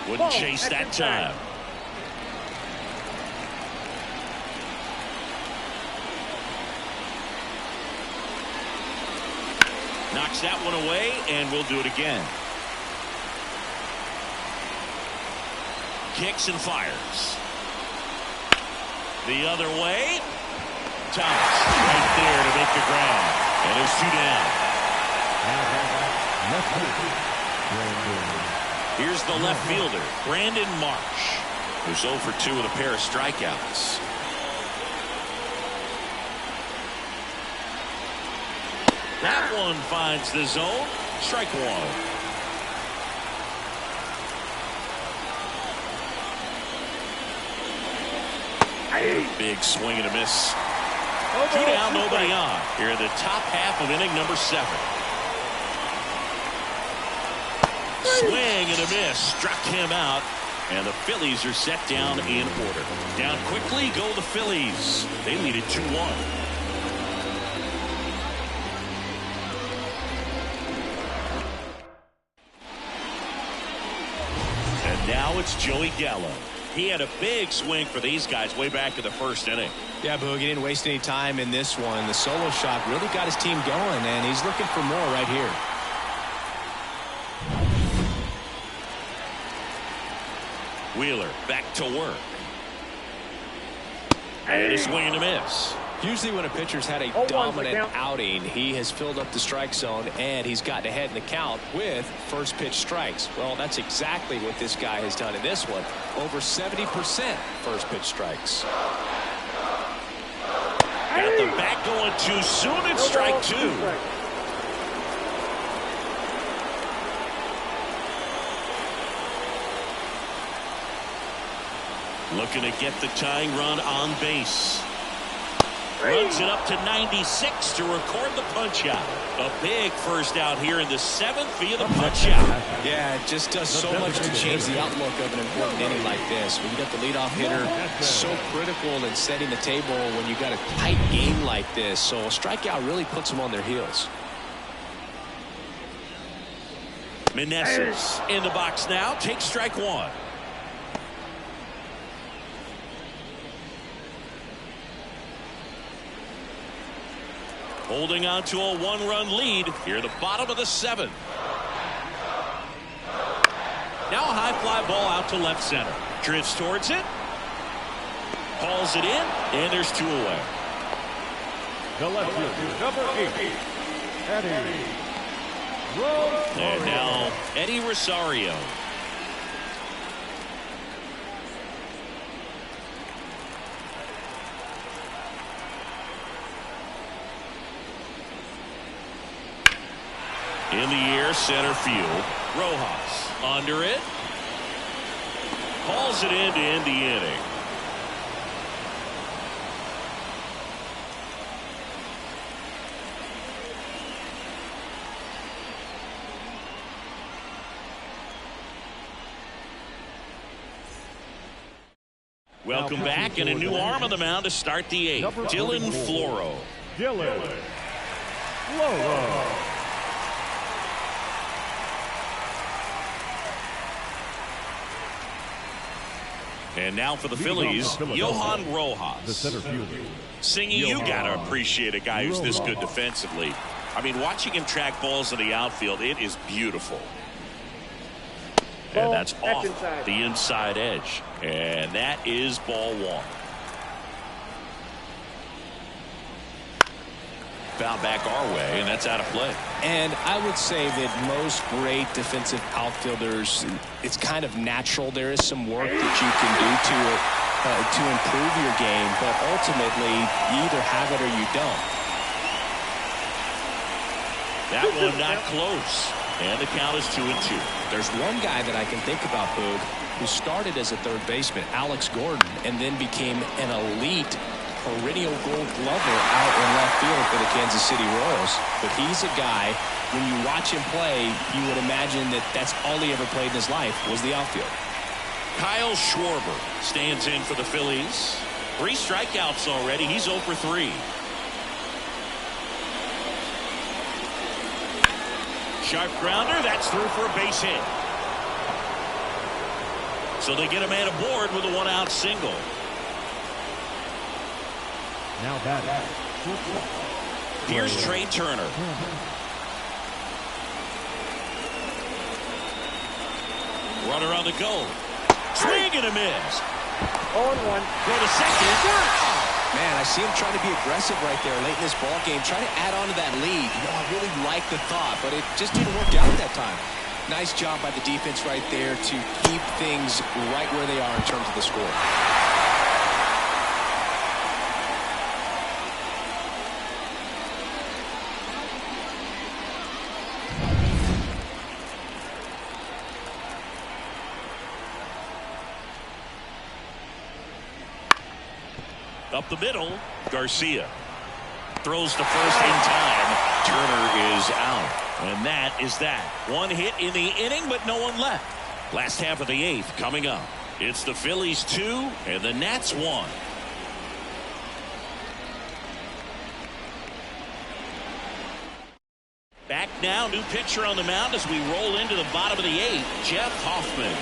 Wouldn't chase that time. Knocks that one away, and we'll do it again. Kicks and fires. The other way. Thomas right there to make the ground. And there's two down. Here's the left fielder, Brandon Marsh, who's 0 for 2 with a pair of strikeouts. That one finds the zone. Strike one. Big swing and a miss. Two down, nobody on. Here in the top half of inning number 7. Swing and a miss. Struck him out. And the Phillies are set down in order. Down quickly go the Phillies. They lead it 2-1. And now it's Joey Gallo. He had a big swing for these guys way back in the first inning. Yeah, Boog, he didn't waste any time in this one. The solo shot really got his team going, and he's looking for more right here. Wheeler back to work. And a swing and a miss. Usually when a pitcher's had a dominant outing, he has filled up the strike zone and he's gotten ahead in the count with first pitch strikes. Well, that's exactly what this guy has done in this one. Over 70% first pitch strikes. Got the bat going too soon. It's strike 2. Looking to get the tying run on base. Runs it up to 96 to record the punch out. A big first out here in the 7th via the punch out. Yeah, it just does so much to change the outlook of an important inning like this. When you got the leadoff hitter, so critical in setting the table when you got a tight game like this. So a strikeout really puts them on their heels. Meneses in the box now. Takes strike 1. Holding on to a 1-run lead here in the bottom of the 7th. Now a high fly ball out to left center. Drifts towards it. Hauls it in, and there's 2 away. The left fielder, number 8, Eddie Rosario. And now Eddie Rosario. In the air, center field. Rojas under it. Hauls it in to end the inning. Welcome back, and a new arm on the mound to start the 8th. Dylan Floro. Dylan Floro. And now for the Phillies, Johan Rojas. The center fielder. Singy, you got to appreciate a guy who's this good defensively. I mean, watching him track balls in the outfield, it is beautiful. And that's off the inside edge. And that is ball one. Foul back our way, and that's out of play. And I would say that most great defensive outfielders, it's kind of natural. There is some work that you can do to improve your game, but ultimately, you either have it or you don't. That one not close. And the count is 2-2. There's one guy that I can think about, Boog, who started as a third baseman, Alex Gordon, and then became an elite perennial gold glover out in left field for the Kansas City Royals. But he's a guy, when you watch him play, you would imagine that that's all he ever played in his life was the outfield. Kyle Schwarber stands in for the Phillies. 3 strikeouts already. He's 0 for 3. Sharp grounder. That's through for a base hit. So they get a man aboard with a 1-out single. Now batting. Here's Trey Turner. Runner on the go. Swing and a miss. 0-1. Go to second. Man, I see him trying to be aggressive right there late in this ball game, trying to add on to that lead. You know, I really like the thought, but it just didn't work out that time. Nice job by the defense right there to keep things right where they are in terms of the score. Up the middle, Garcia throws to first in time. Turner is out. And that is that. 1 hit in the inning, but no one left. Last half of the 8th coming up. It's the Phillies 2 and the Nats 1. Back now, new pitcher on the mound as we roll into the bottom of the 8th, Jeff Hoffman.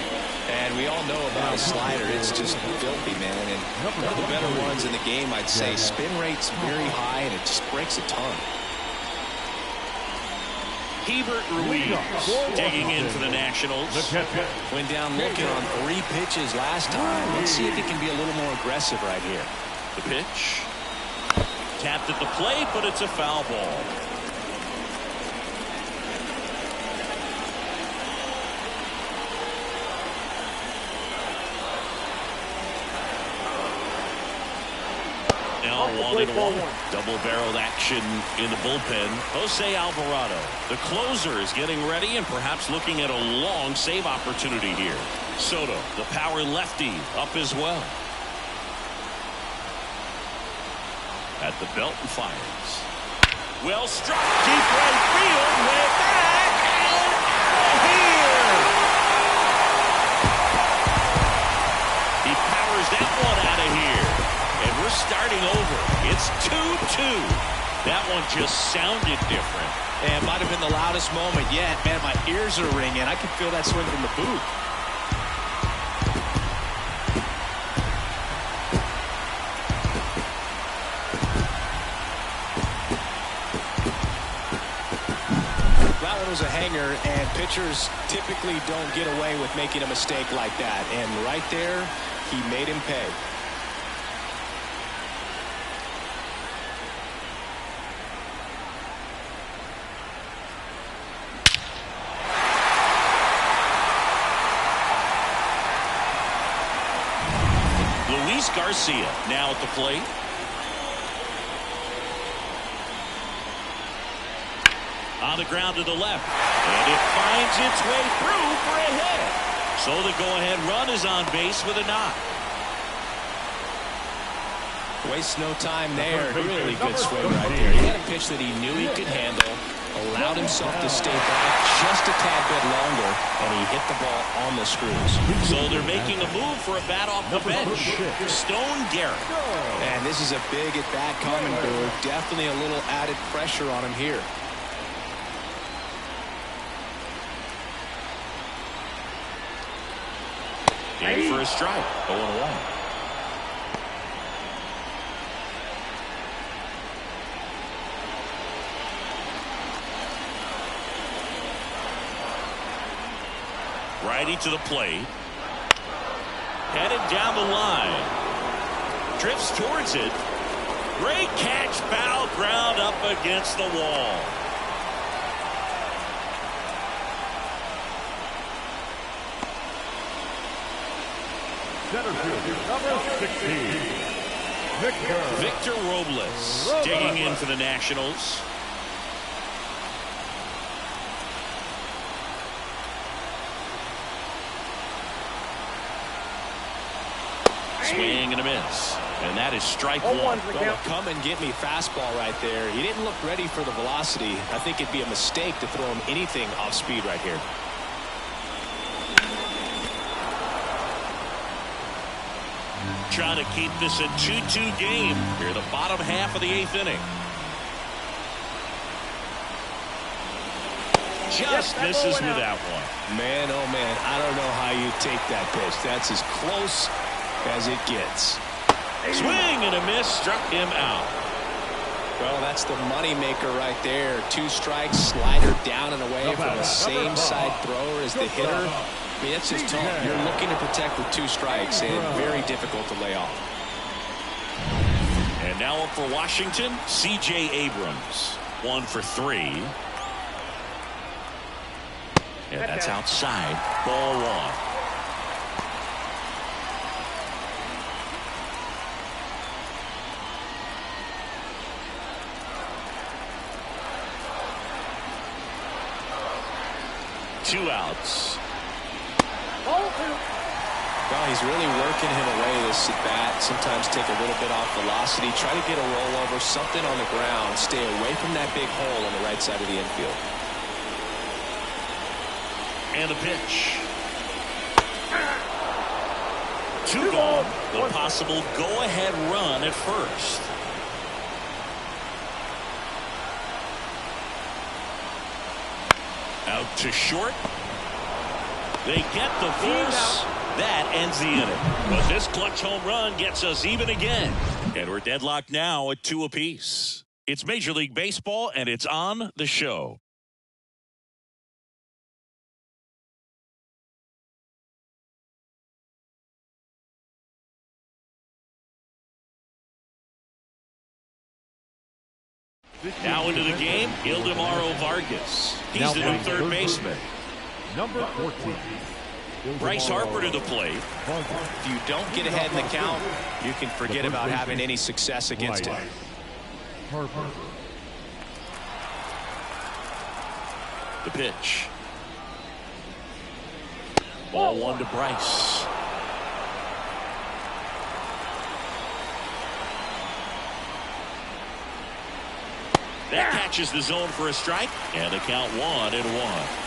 And we all know about a slider. It's just filthy, man. And one of the better ones in the game, I'd say. Spin rate's very high, and it just breaks a ton. Hebert Ruiz digging in for the Nationals. Went down looking on 3 pitches last time. Let's see if he can be a little more aggressive right here. The pitch. Tapped at the plate, but it's a foul ball. Now 1-1. Double-barreled action in the bullpen. Jose Alvarado, the closer, is getting ready and perhaps looking at a long save opportunity here. Soto, the power lefty, up as well. At the belt and fires. Well struck, deep right field, way back, and out here. He powers that one out of here. And we're starting over. It's 2-2. That one just sounded different. And might have been the loudest moment yet. Man, my ears are ringing. I can feel that swing from the booth. That one was a hanger, and pitchers typically don't get away with making a mistake like that. And right there, he made him pay. Garcia now at the plate. On the ground to the left. And it finds its way through for a hit. So the go-ahead run is on base with a knock. Wastes no time there. Really good swing right there. He had a pitch that he knew he could handle. Allowed himself to stay back just a tad bit longer, and he hit the ball on the screws. So they're making a move for a bat off the bench. Stone Garrett. And this is a big at-bat coming, Boog. Definitely a little added pressure on him here. In for a strike. 0-1. Righty to the plate. Headed down the line. Drifts towards it. Great catch. Foul ground up against the wall. Center fielder, number 16, Victor Robles digging in for the Nationals. Swing and a miss. And that is strike one. Come and get me fastball right there. He didn't look ready for the velocity. I think it'd be a mistake to throw him anything off speed right here. Trying to keep this a 2-2 game here, the bottom half of the 8th inning. Just misses with that one. Man, oh man, I don't know how you take that pitch. That's as close as it gets. Swing and a miss, struck him out. Well, that's the money maker right there. 2 strikes, slider down and away from the same side thrower as the hitter. I mean, that's just tough. You're looking to protect with 2 strikes and very difficult to lay off. And now up for Washington, C.J. Abrams. 1 for 3. And that's outside. Ball 1. Two outs. Well, he's really working him away this at bat. Sometimes take a little bit off velocity. Try to get a rollover, something on the ground. Stay away from that big hole on the right side of the infield. And the pitch. 2 gone. The possible go-ahead run at first. Out to short. They get the force. That ends the inning. But this clutch home run gets us even again. And we're deadlocked now at 2 apiece. It's Major League Baseball, and it's on the show. Now into the game, Ildemaro Vargas. He's the new third baseman. number 14. Bryce Harper to the plate. If you don't get ahead in the count, you can forget about having any success against him. Harper. The pitch. Ball 1 to Bryce. That catches the zone for a strike, and the count 1-1.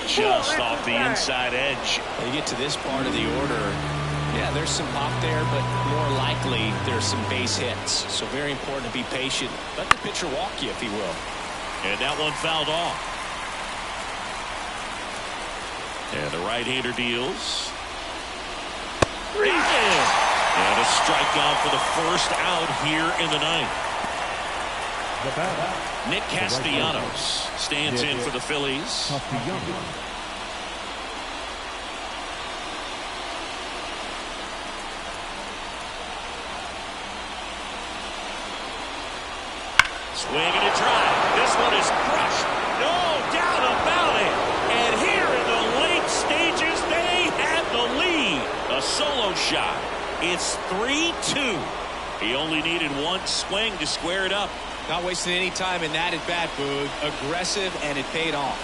Just off the inside edge. When you get to this part of the order, yeah, there's some pop there, but more likely there's some base hits. So very important to be patient. Let the pitcher walk you, if he will. And that one fouled off. And the right-hander deals. And a strikeout for the first out here in the ninth. Nick Castellanos stands in for the Phillies. Swing and a drive. This one is crushed. No doubt about it. And here in the late stages, they have the lead. A solo shot. It's 3-2. He only needed one swing to square it up. Not wasting any time in that at bat, Boog. Aggressive, and it paid off.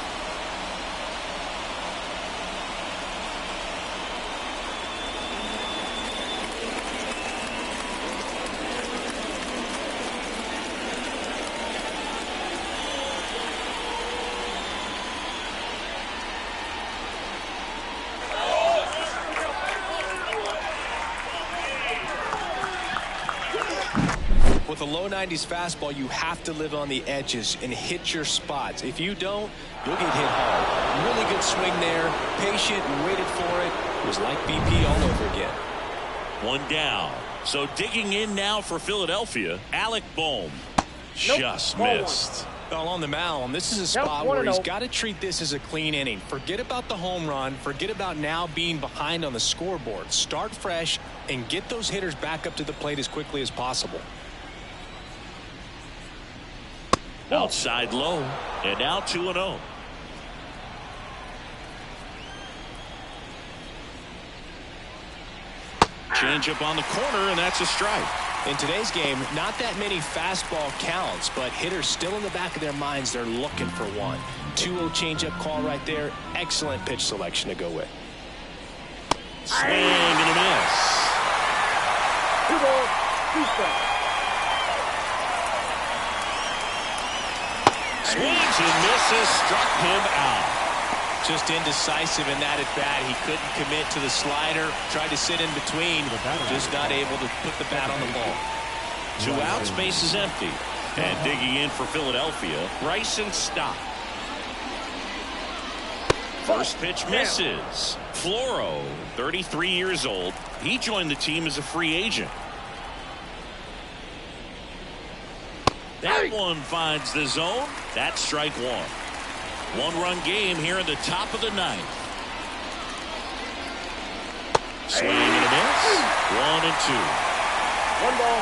With with a low 90s fastball, you have to live on the edges and hit your spots. If you don't, you'll get hit hard. Really good swing there. Patient and waited for it. It was like BP all over again. One down. So digging in now for Philadelphia, Alec Bohm. Just missed. Well, on the mound, this is a spot where he's got to treat this as a clean inning. Forget about the home run. Forget about now being behind on the scoreboard. Start fresh and get those hitters back up to the plate as quickly as possible. Outside low, and now 2-0. Change up on the corner, and that's a strike. In today's game, not that many fastball counts, but hitters still in the back of their minds, they're looking for one. 2-0 changeup call right there. Excellent pitch selection to go with. Swing and a miss. 2 balls, 2 strikes. Swings and misses, struck him out. Just indecisive in that at bat. He couldn't commit to the slider. Tried to sit in between. Just not able to put the bat on the ball. 2 outs, base is empty. And digging in for Philadelphia, Bryson Stott. First pitch misses. Floro, 33 years old. He joined the team as a free agent. That one finds the zone. That's strike one. 1-run game here in the top of the 9th. Swing and a miss. 1-2. 1 ball,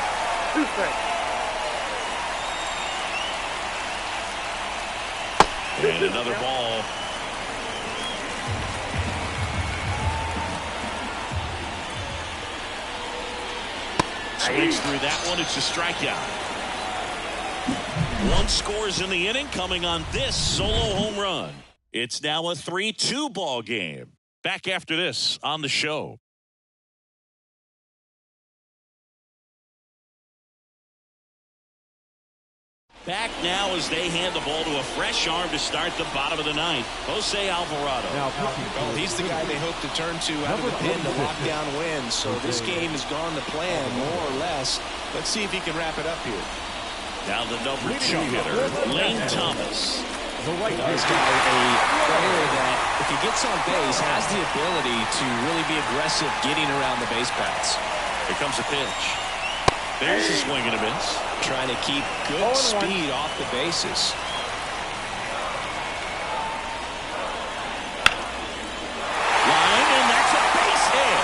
2 strikes. And another ball. Swings through that one. It's a strikeout. 1 scores in the inning, coming on this solo home run. It's now a 3-2 ball game. Back after this on the show. Back now as they hand the ball to a fresh arm to start the bottom of the 9th. Jose Alvarado. Well, he's the guy they hope to turn to out of the pen to lock down wins. So this game has gone to plan, more or less. Let's see if he can wrap it up here. Now the number 2 hitter, Lane Thomas. This guy, a player that, if he gets on base, has the ability to really be aggressive getting around the base paths. Here comes a pitch. There's a swing and a miss. Trying to keep good speed off the bases. Line, and that's a base hit.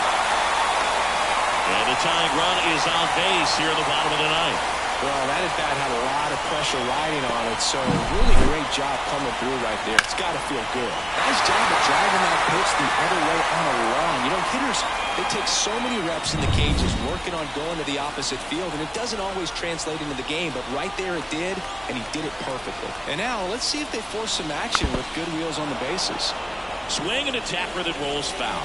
And the tying run is on base here at the bottom of the 9th. Well, that at-bat had a lot of pressure riding on it, so really great job coming through right there. It's got to feel good. Nice job of driving that pitch the other way on a run. You know, hitters, they take so many reps in the cages working on going to the opposite field, and it doesn't always translate into the game, but right there it did, and he did it perfectly. And now, let's see if they force some action with good wheels on the bases. Swing and a tapper that rolls foul.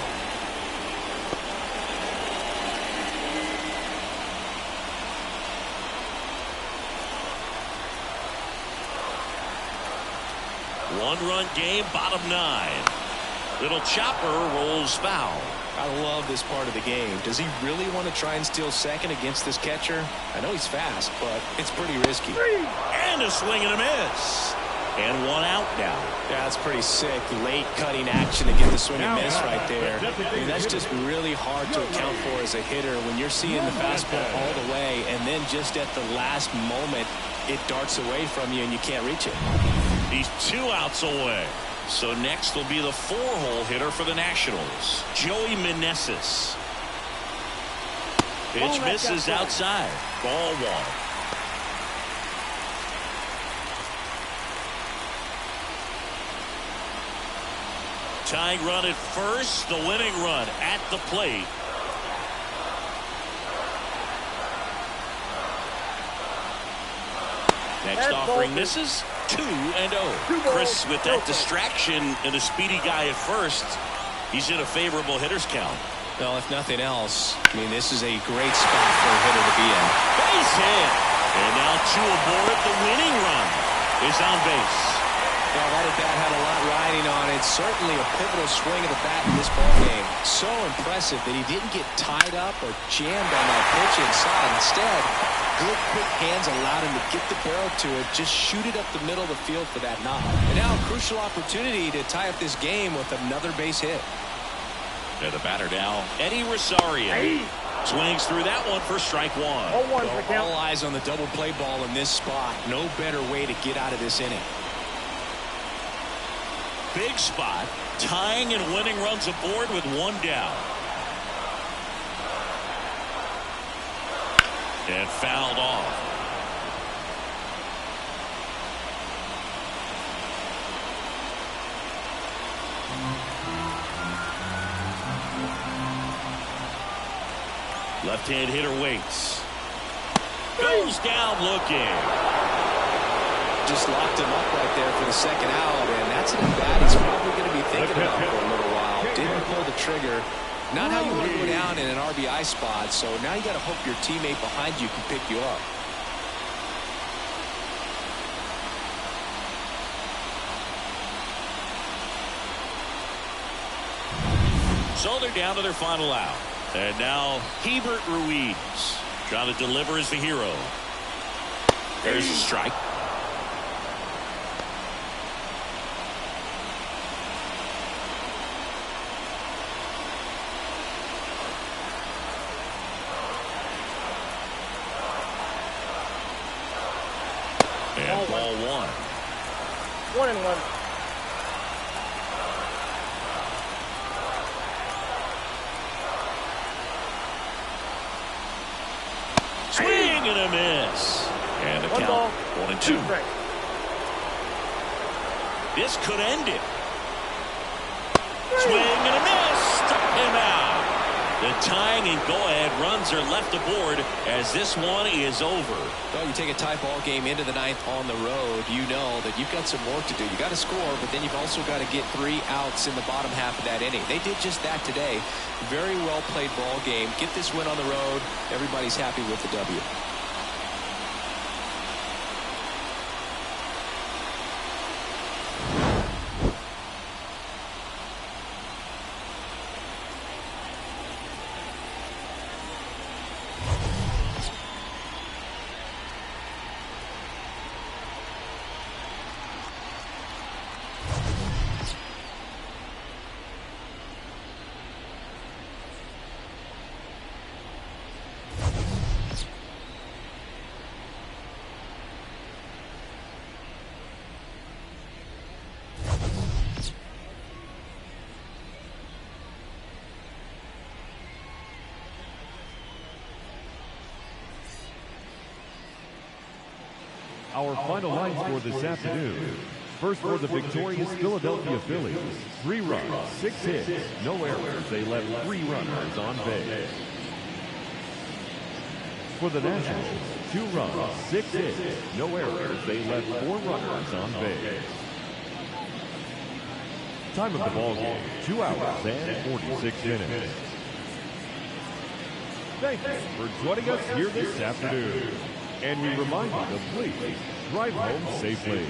One-run game, bottom 9. Little chopper rolls foul. I love this part of the game. Does he really want to try and steal second against this catcher? I know he's fast, but it's pretty risky. And a swing and a miss. And 1 out now. Yeah, that's pretty sick. Late cutting action to get the swing and miss right there. I mean, that's just really hard to account for as a hitter when you're seeing the fastball all the way, and then just at the last moment, it darts away from you and you can't reach it. He's 2 outs away. So next will be the 4-hole hitter for the Nationals, Joey Meneses. Pitch misses outside. Ball 1. Tying run at first, the winning run at the plate. Next offering misses. 2-0. Chris, with that distraction and a speedy guy at first, he's in a favorable hitter's count. Well, if nothing else, I mean, this is a great spot for a hitter to be in. Base hit. And now 2 aboard. The winning run is on base. Yeah, that at-bat had a lot riding on it. Certainly a pivotal swing of the bat in this ball game. So impressive that he didn't get tied up or jammed on that pitch inside. Instead, good quick hands allowed him to get the barrel to it, just shoot it up the middle of the field for that knock. And now a crucial opportunity to tie up this game with another base hit. Yeah, the batter now, Eddie Rosario. Swings through that one for strike one. All eyes on the double play ball in this spot. No better way to get out of this inning. Big spot, tying and winning runs aboard with one down. And fouled off. Left-hand hitter waits. Goes down looking. Just locked him up right there for the second out, and that's an at-bat he's probably going to be thinking about for a little while. Didn't pull the trigger. Not how you want to go down in an RBI spot, so now you got to hope your teammate behind you can pick you up. So they're down to their final out. And now Hebert Ruiz trying to deliver as the hero. There's a strike. And ball one. 1-1. Swing and a miss. And the count 1-2. This could end it. Swing and a miss. Struck him out. The tying and go-ahead runs are left aboard as this one is over. Well, you take a tie ball game into the ninth on the road, you know that you've got some work to do. You got to score, but then you've also got to get 3 outs in the bottom half of that inning. They did just that today. Very well played ball game. Get this win on the road. Everybody's happy with the W. Our final line score this afternoon. First for the victorious Philadelphia Phillies, 3 runs, 6 hits, no errors. They left 3 runners on base. For the Nationals, 2 runs, 6 hits, no errors. They left 4 runners on base. Time of the ball game, 2 hours and 46 minutes. Thank you for joining us here this afternoon. And we remind you to please drive home safely.